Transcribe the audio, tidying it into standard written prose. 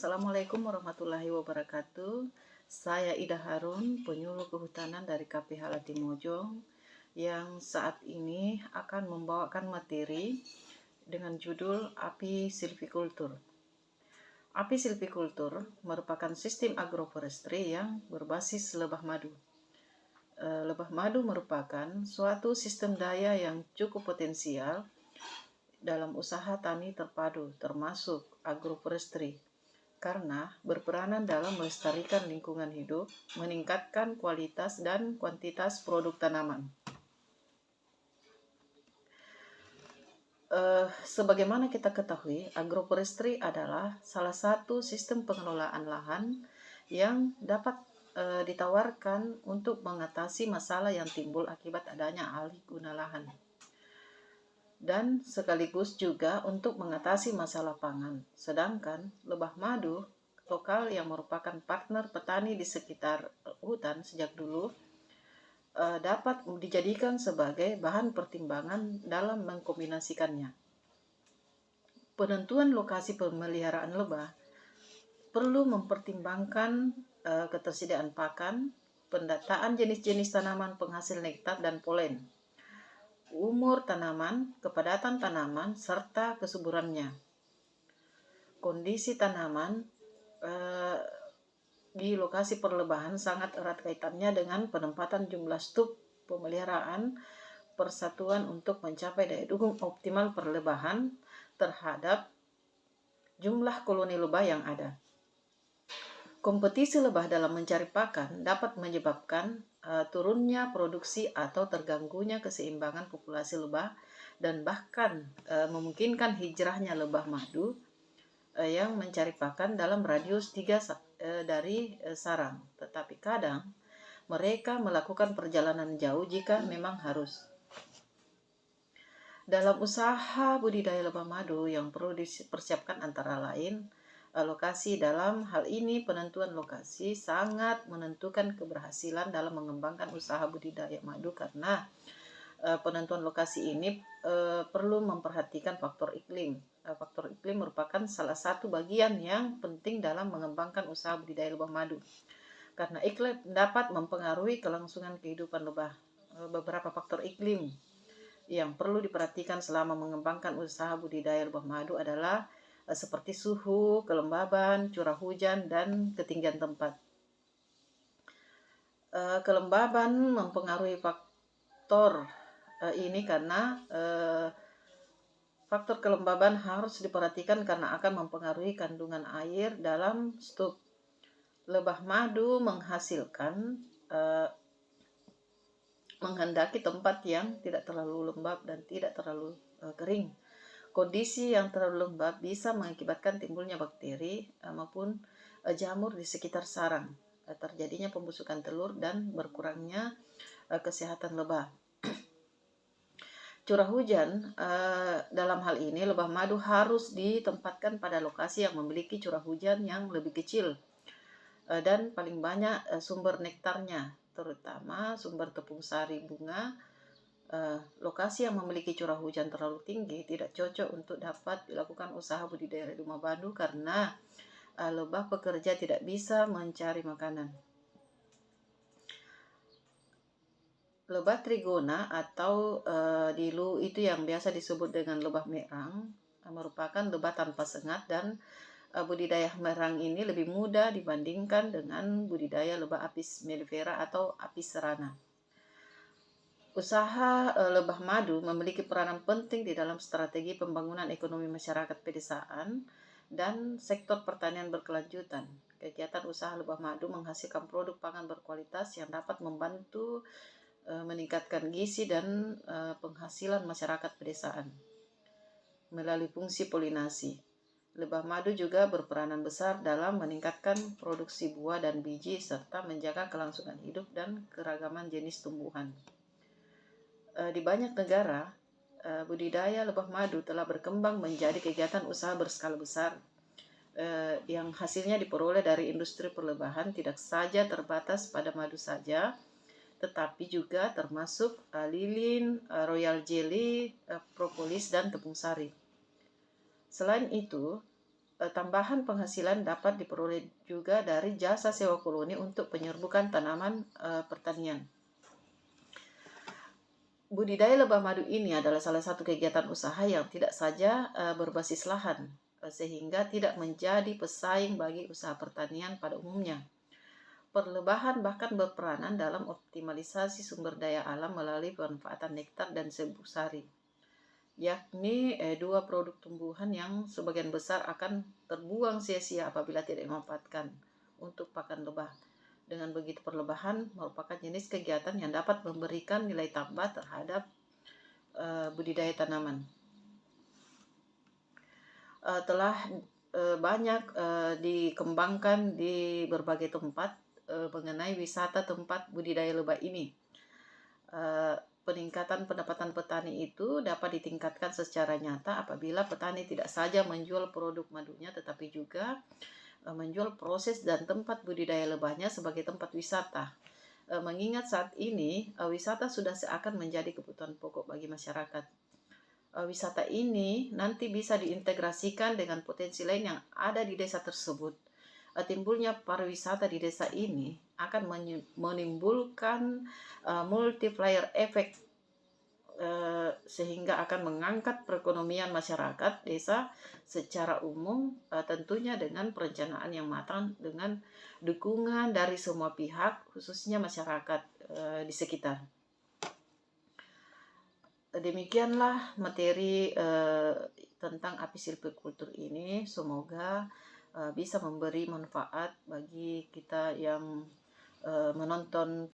Assalamualaikum warahmatullahi wabarakatuh. Saya Ida Harun, penyuluh kehutanan dari KPH Latimojong, yang saat ini akan membawakan materi dengan judul Api Silvikultur. Api silvikultur merupakan sistem agroforestry yang berbasis lebah madu. Lebah madu merupakan suatu sistem daya yang cukup potensial dalam usaha tani terpadu, termasuk agroforestry, karena berperanan dalam melestarikan lingkungan hidup, meningkatkan kualitas dan kuantitas produk tanaman. Sebagaimana kita ketahui, agroforestry adalah salah satu sistem pengelolaan lahan yang dapat ditawarkan untuk mengatasi masalah yang timbul akibat adanya alih guna lahan, dan sekaligus juga untuk mengatasi masalah pangan. Sedangkan lebah madu lokal yang merupakan partner petani di sekitar hutan sejak dulu dapat dijadikan sebagai bahan pertimbangan dalam mengkombinasikannya. Penentuan lokasi pemeliharaan lebah perlu mempertimbangkan ketersediaan pakan, pendataan jenis-jenis tanaman penghasil nektar dan polen, umur tanaman, kepadatan tanaman, serta kesuburannya. Kondisi tanaman di lokasi perlebahan sangat erat kaitannya dengan penempatan jumlah stup pemeliharaan persatuan untuk mencapai daya dukung optimal perlebahan terhadap jumlah koloni lebah yang ada. Kompetisi lebah dalam mencari pakan dapat menyebabkan turunnya produksi atau terganggunya keseimbangan populasi lebah, dan bahkan memungkinkan hijrahnya lebah madu yang mencari pakan dalam radius 3 dari sarang. Tetapi kadang mereka melakukan perjalanan jauh jika memang harus. Dalam usaha budidaya lebah madu yang perlu dipersiapkan antara lain lokasi. Dalam hal ini penentuan lokasi sangat menentukan keberhasilan dalam mengembangkan usaha budidaya madu, karena penentuan lokasi ini perlu memperhatikan faktor iklim. Faktor iklim merupakan salah satu bagian yang penting dalam mengembangkan usaha budidaya lebah madu, karena iklim dapat mempengaruhi kelangsungan kehidupan lebah. Beberapa faktor iklim yang perlu diperhatikan selama mengembangkan usaha budidaya lebah madu adalah seperti suhu, kelembaban, curah hujan, dan ketinggian tempat. Kelembaban mempengaruhi faktor ini karena faktor kelembaban harus diperhatikan karena akan mempengaruhi kandungan air dalam stup. Lebah madu menghendaki tempat yang tidak terlalu lembab dan tidak terlalu kering. Kondisi yang terlalu lembab bisa mengakibatkan timbulnya bakteri maupun jamur di sekitar sarang, terjadinya pembusukan telur, dan berkurangnya kesehatan lebah. Curah hujan dalam hal ini lebah madu harus ditempatkan pada lokasi yang memiliki curah hujan yang lebih kecil dan paling banyak sumber nektarnya, terutama sumber tepung sari bunga. Lokasi yang memiliki curah hujan terlalu tinggi tidak cocok untuk dapat dilakukan usaha budidaya lebah madu karena lebah pekerja tidak bisa mencari makanan. Lebah trigona atau dilu itu yang biasa disebut dengan lebah merang merupakan lebah tanpa sengat, dan budidaya merang ini lebih mudah dibandingkan dengan budidaya lebah Apis mellifera atau Apis cerana. Usaha lebah madu memiliki peranan penting di dalam strategi pembangunan ekonomi masyarakat pedesaan dan sektor pertanian berkelanjutan. Kegiatan usaha lebah madu menghasilkan produk pangan berkualitas yang dapat membantu meningkatkan gizi dan penghasilan masyarakat pedesaan. Melalui fungsi polinasi, lebah madu juga berperanan besar dalam meningkatkan produksi buah dan biji serta menjaga kelangsungan hidup dan keragaman jenis tumbuhan. Di banyak negara, budidaya lebah madu telah berkembang menjadi kegiatan usaha berskala besar yang hasilnya diperoleh dari industri perlebahan tidak saja terbatas pada madu saja, tetapi juga termasuk lilin, royal jelly, propolis, dan tepung sari. Selain itu, Tambahan penghasilan dapat diperoleh juga dari jasa sewa koloni untuk penyerbukan tanaman pertanian. Budidaya lebah madu ini adalah salah satu kegiatan usaha yang tidak saja berbasis lahan, sehingga tidak menjadi pesaing bagi usaha pertanian pada umumnya. Perlebahan bahkan berperanan dalam optimalisasi sumber daya alam melalui pemanfaatan nektar dan serbuk sari, yakni dua produk tumbuhan yang sebagian besar akan terbuang sia-sia apabila tidak dimanfaatkan untuk pakan lebah. Dengan begitu, perlebahan merupakan jenis kegiatan yang dapat memberikan nilai tambah terhadap budidaya tanaman. Telah banyak dikembangkan di berbagai tempat mengenai wisata tempat budidaya lebah ini. Peningkatan pendapatan petani itu dapat ditingkatkan secara nyata apabila petani tidak saja menjual produk madunya, tetapi juga menjual proses dan tempat budidaya lebahnya sebagai tempat wisata. Mengingat saat ini wisata sudah seakan menjadi kebutuhan pokok bagi masyarakat. Wisata ini nanti bisa diintegrasikan dengan potensi lain yang ada di desa tersebut. Timbulnya pariwisata di desa ini akan menimbulkan multiplier effect, sehingga akan mengangkat perekonomian masyarakat desa secara umum, tentunya dengan perencanaan yang matang dengan dukungan dari semua pihak, khususnya masyarakat di sekitar. Demikianlah materi tentang api silvikultur ini. Semoga bisa memberi manfaat bagi kita yang menonton